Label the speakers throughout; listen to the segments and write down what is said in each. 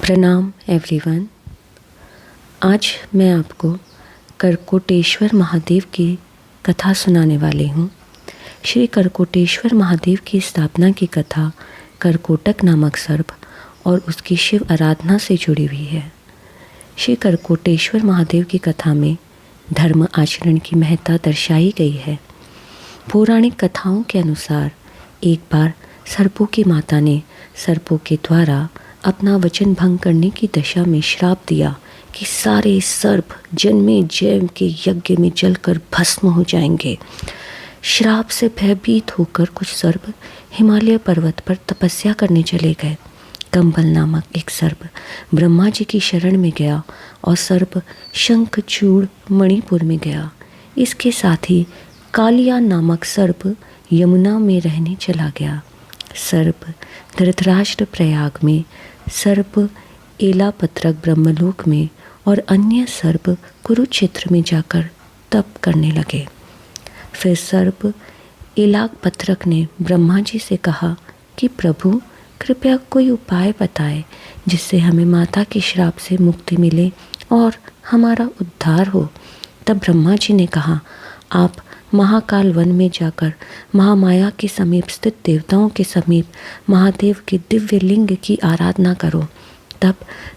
Speaker 1: प्रणाम एवरीवन। आज मैं आपको करकोटेश्वर महादेव की कथा सुनाने वाली हूँ। श्री करकोटेश्वर महादेव की स्थापना की कथा करकोटक नामक सर्प और उसकी शिव आराधना से जुड़ी हुई है। श्री करकोटेश्वर महादेव की कथा में धर्म आचरण की महत्ता दर्शाई गई है। पौराणिक कथाओं के अनुसार एक बार सर्पों की माता ने सर्पों के द्वारा अपना वचन भंग करने की दशा में श्राप दिया कि सारे सर्प जन्मे जैव के यज्ञ में जलकर भस्म हो जाएंगे। श्राप से भयभीत होकर कुछ सर्प हिमालय पर्वत पर तपस्या करने चले गए। कंबल नामक एक सर्प ब्रह्मा जी की शरण में गया और सर्प शंखचूड़ मणिपुर में गया। इसके साथ ही कालिया नामक सर्प यमुना में रहने चला गया। सर्प धृतराष्ट्र प्रयाग में, सर्प एलापत्रक ब्रह्मलोक में और अन्य सर्प कुरुक्षेत्र में जाकर तप करने लगे। फिर सर्प एलापत्रक ने ब्रह्मा जी से कहा कि प्रभु कृपया कोई उपाय बताएं जिससे हमें माता के श्राप से मुक्ति मिले और हमारा उद्धार हो। तब ब्रह्मा जी ने कहा, आप महाकाल वन में जाकर महामाया के समीप स्थित देवताओं के समीप महादेव के दिव्य लिंग की आराधना करो। तब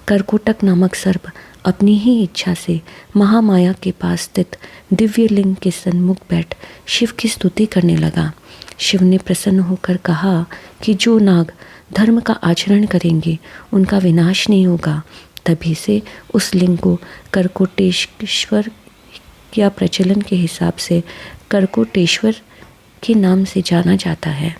Speaker 1: करकोटक नामक सर्प अपनी ही इच्छा से महामाया के पास स्थित दिव्य लिंग के सन्मुख बैठ शिव की स्तुति करने लगा। शिव ने प्रसन्न होकर कहा कि जो नाग धर्म का आचरण करेंगे उनका विनाश नहीं होगा। तभी से उस लिंग को करकोटेश्वर या प्रचलन के हिसाब से करकोटेश्वर के नाम से जाना जाता है।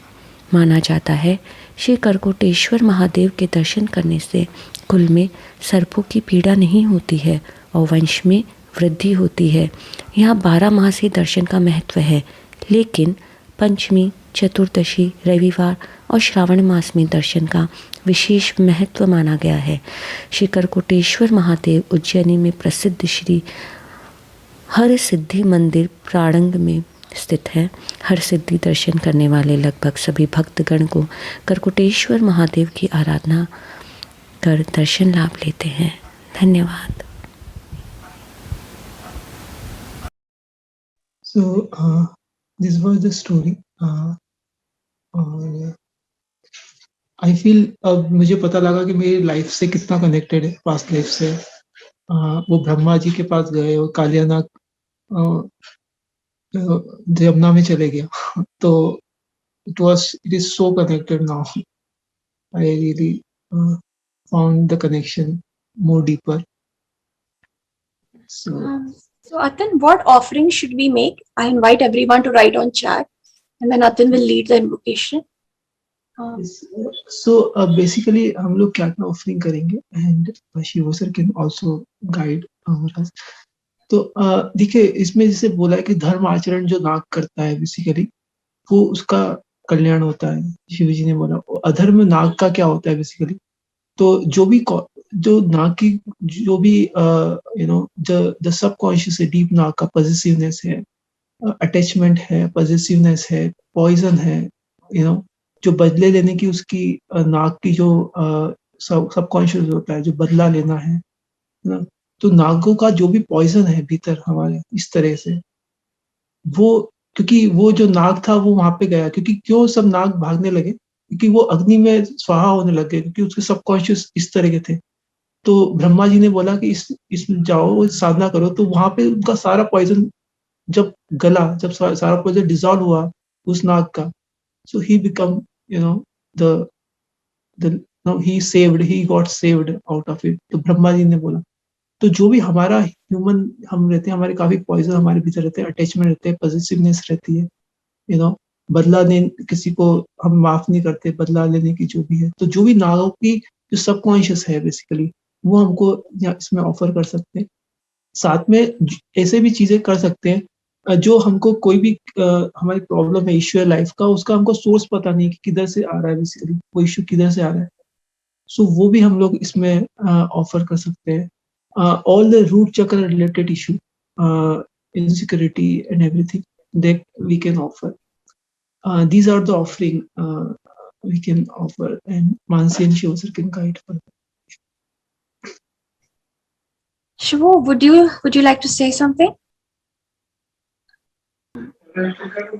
Speaker 1: माना जाता है श्री करकोटेश्वर महादेव के दर्शन करने से कुल में सर्पों की पीड़ा नहीं होती है और वंश में वृद्धि होती है। यहाँ 12 मास ही दर्शन का महत्व है, लेकिन पंचमी, चतुर्दशी, रविवार और श्रावण मास में दर्शन का विशेष महत्व माना गया है। श्री करकोटेश्वर महादेव उज्जैनी में प्रसिद्ध श्री हर सिद्धि मंदिर प्रांगण में स्थित है। हर सिद्धि दर्शन करने वाले लगभग सभी भक्तगण को करकोटेश्वर महादेव की आराधना कर दर्शन लाभ लेते हैं। धन्यवाद।
Speaker 2: This was the story. और आई फील अब मुझे पता लगा कि मेरी लाइफ से कितना कनेक्टेड है, पास्ट लाइफ से। वो ब्रह्मा जी के पास गए और कालियानाग यमुना में चले गया तो it is so connected now. I really found the connection more deeper.
Speaker 3: So Atin, what offering should we make? I invite everyone to write on chat, and then Atin will lead the invocation.
Speaker 2: So basically हम लोग क्या क्या offering करेंगे and Shiv sir can also guide us. तो देखिए, इसमें जैसे बोला है कि धर्म आचरण जो नाग करता है बेसिकली वो उसका कल्याण होता है। शिव जी ने बोला अधर्म नाग का क्या होता है बेसिकली, तो जो नाग की जो भी द सबकॉन्शियस है, डीप नाग का पॉजिटिवनेस है, अटैचमेंट है, पॉजिटिवनेस है, पॉइजन है, जो बदले लेने की उसकी नाग की जो सबकॉन्शियस होता है, जो बदला लेना है ना, तो नागों का जो भी पॉइजन है भीतर हमारे इस तरह से, वो क्योंकि वो जो नाग था वो वहां पे गया, क्योंकि क्यों सब नाग भागने लगे, क्योंकि वो अग्नि में स्वाहा होने लगे, क्योंकि उसके सबकॉन्शियस इस तरह के थे। तो ब्रह्मा जी ने बोला कि इसमें जाओ, साधना करो, तो वहां पे उनका सारा पॉइजन जब गला, जब सारा पॉइजन डिसॉल्व हुआ उस नाग का, so he become he got saved out of it. तो ब्रह्मा जी ने बोला तो जो भी हमारा ह्यूमन हम रहते हैं, हमारे काफी पॉइजन हमारे भीतर रहते हैं, अटैचमेंट रहते हैं, पॉजिटिवनेस रहती है, बदला किसी को हम माफ नहीं करते, बदला लेने की जो भी है, तो जो भी नागों की जो सबकॉन्शियस है बेसिकली वो हमको इसमें ऑफर कर सकते हैं। साथ में ऐसे भी चीजें कर सकते हैं जो हमको कोई भी हमारी प्रॉब्लम है, इश्यू है लाइफ का, उसका हमको सोर्स पता नहीं कि किधर से आ रहा है बेसिकली, वो इश्यू किधर से आ रहा है, सो वो भी हम लोग इसमें ऑफर कर सकते हैं। ऑल द रूट चक्र related issue, insecurity and everything that we can offer. These are the offering we can offer, and Mansi and Shiva sir can guide for that.
Speaker 3: Shivu, would you like to say something?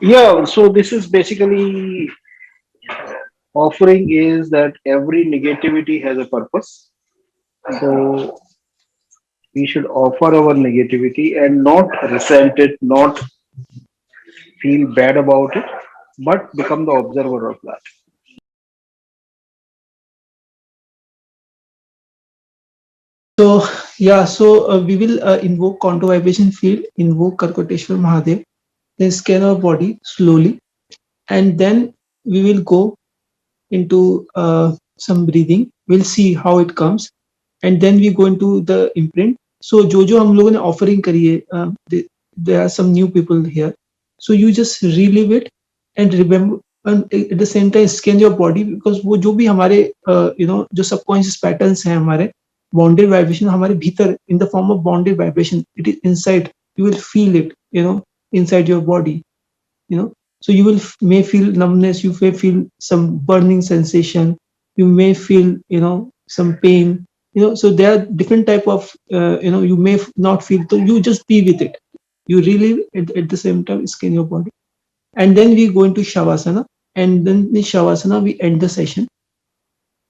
Speaker 4: Yeah, so this is basically offering is that every negativity has a purpose. So we should offer our negativity and not resent it, not feel bad about it, but become the observer of that.
Speaker 2: So yeah, so we will invoke Quantum Vibration Field, invoke Karkoteshwar Mahadev, then scan our body slowly, and then we will go into some breathing. We'll see how it comes, and then we go into the imprint. So जो हम लोगों ने offering करी है, there are some new people here. So you just relive it and remember, and at the same time scan your body, because वो जो भी हमारे जो subconscious patterns हैं हमारे bonded vibration हमारे भीतर in the form of bonded vibration, it is inside. You will feel it, inside your body, you know so you will may feel numbness, you may feel some burning sensation, you may feel some pain, so there are different type of you may not feel, so you just be with it, you relieve at the same time scan your body, and then we go into shavasana, and then in shavasana we end the session,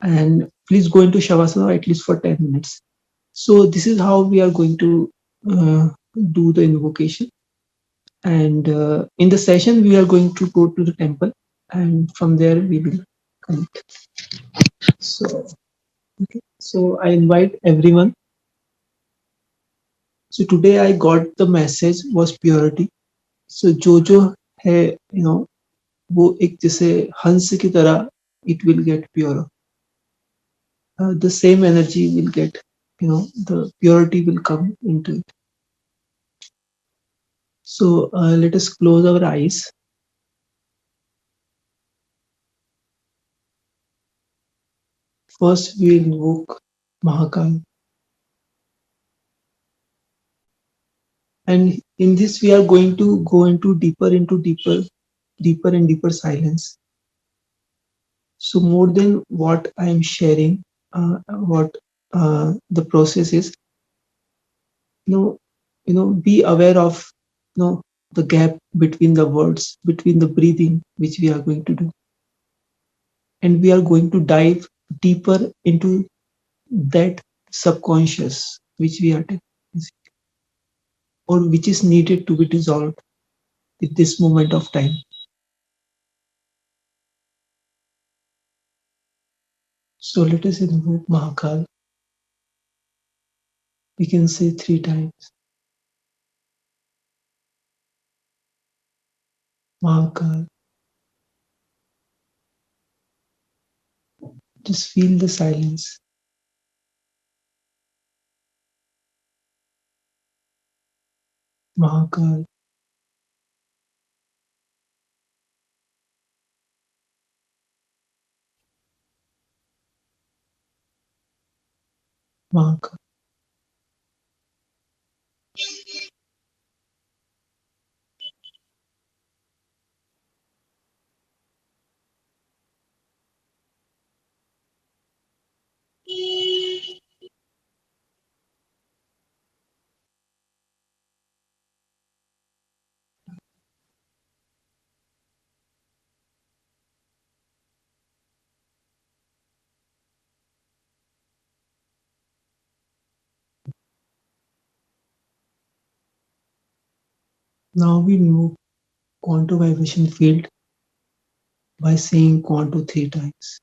Speaker 2: and please go into shavasana at least for 10 minutes. So this is how we are going to do the invocation. And in the session we are going to go to the temple, and from there we will connect. So okay, so I invite everyone. So today I got the message was purity. So जो है वो एक जैसे हंस की तरह it will get pure. The same energy will get, the purity will come into it. So let us close our eyes. First we invoke Mahakal. And in this, we are going to go into deeper and deeper silence. So more than what I am sharing, what the process is, be aware of, the gap between the words, between the breathing, which we are going to do. And we are going to dive deeper into that subconscious, which we are taking, or which is needed to be dissolved at this moment of time. So let us invoke Mahakal. We can say 3 times. Mahakal. Just feel the silence. Mahakal. Mahakal. Now we move quantum vibration field by saying quantum 3 times.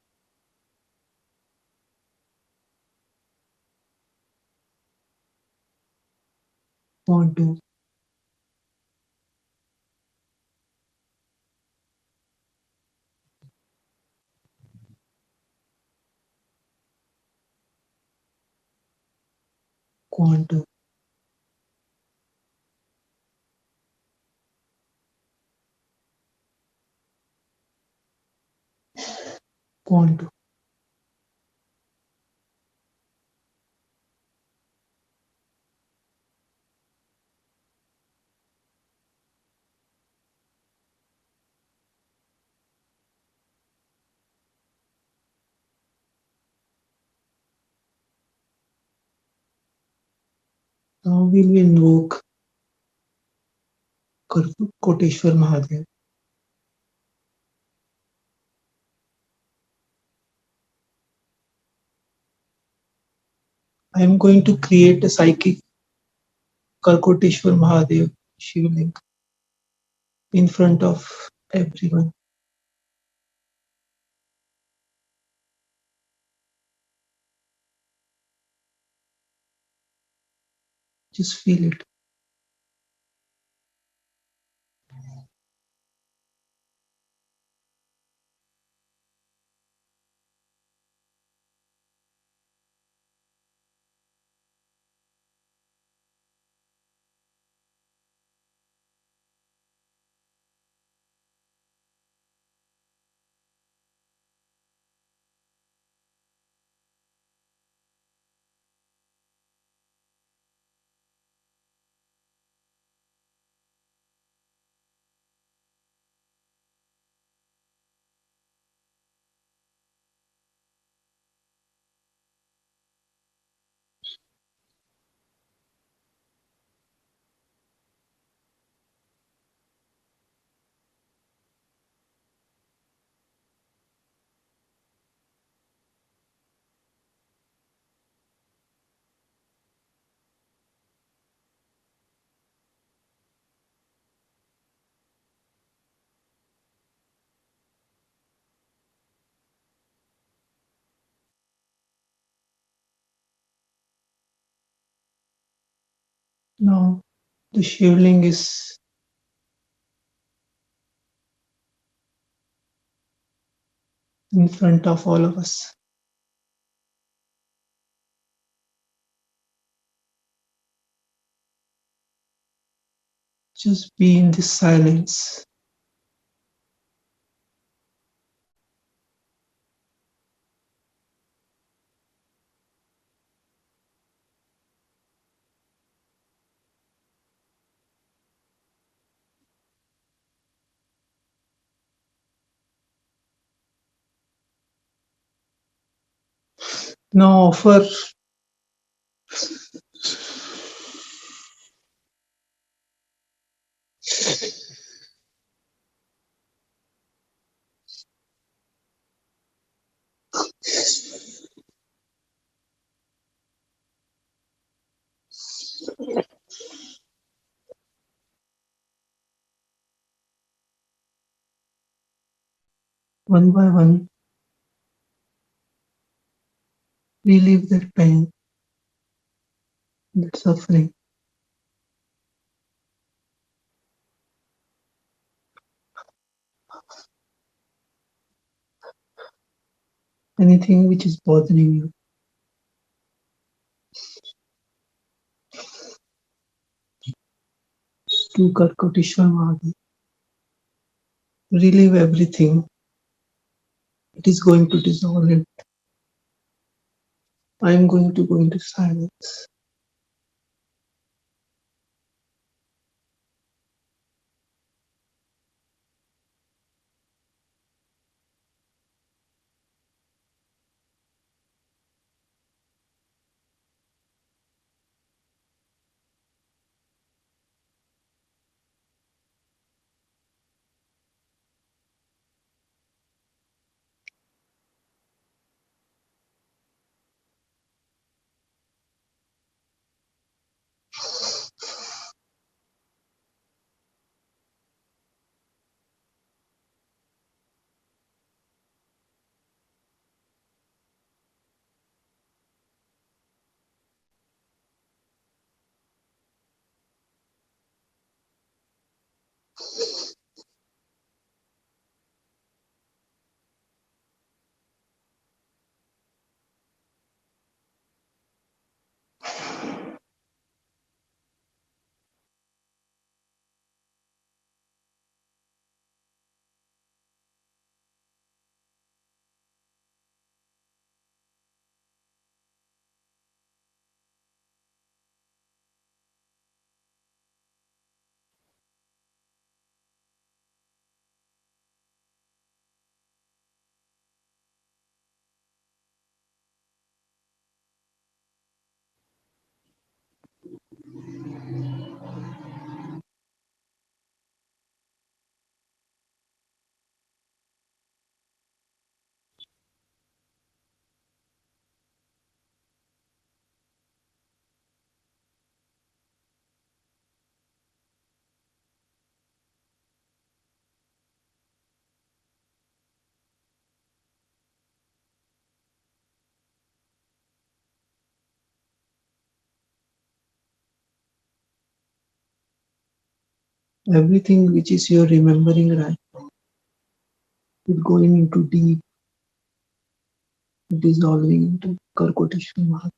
Speaker 2: Quantum. Quantum. Quantum. Now we will invoke Koteshwar Mahadev. I am going to create a psychic Karkoteshwar Mahadev Shivling in front of everyone. Just feel it. Now the Shivling is in front of all of us. Just be in this silence. Now offer one by one, relieve that pain, that suffering. Anything which is bothering you. To Karkoteshwar Mahadev. Relieve everything. It is going to dissolve it. I am going to go into silence. Everything which is you're remembering right now, it going into deep, dissolving into Karkoteshwar Mahadev.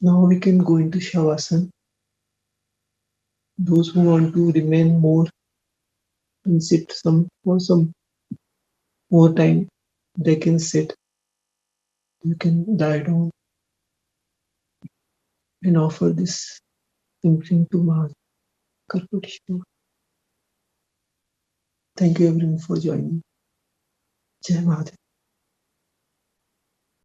Speaker 2: Now we can go into Shavasana. Those who want to remain more and sit some for some more time, they can sit. You can lie down and offer this offering to Mahadev Karkoteshwar. Thank you everyone for joining. जय महादेव।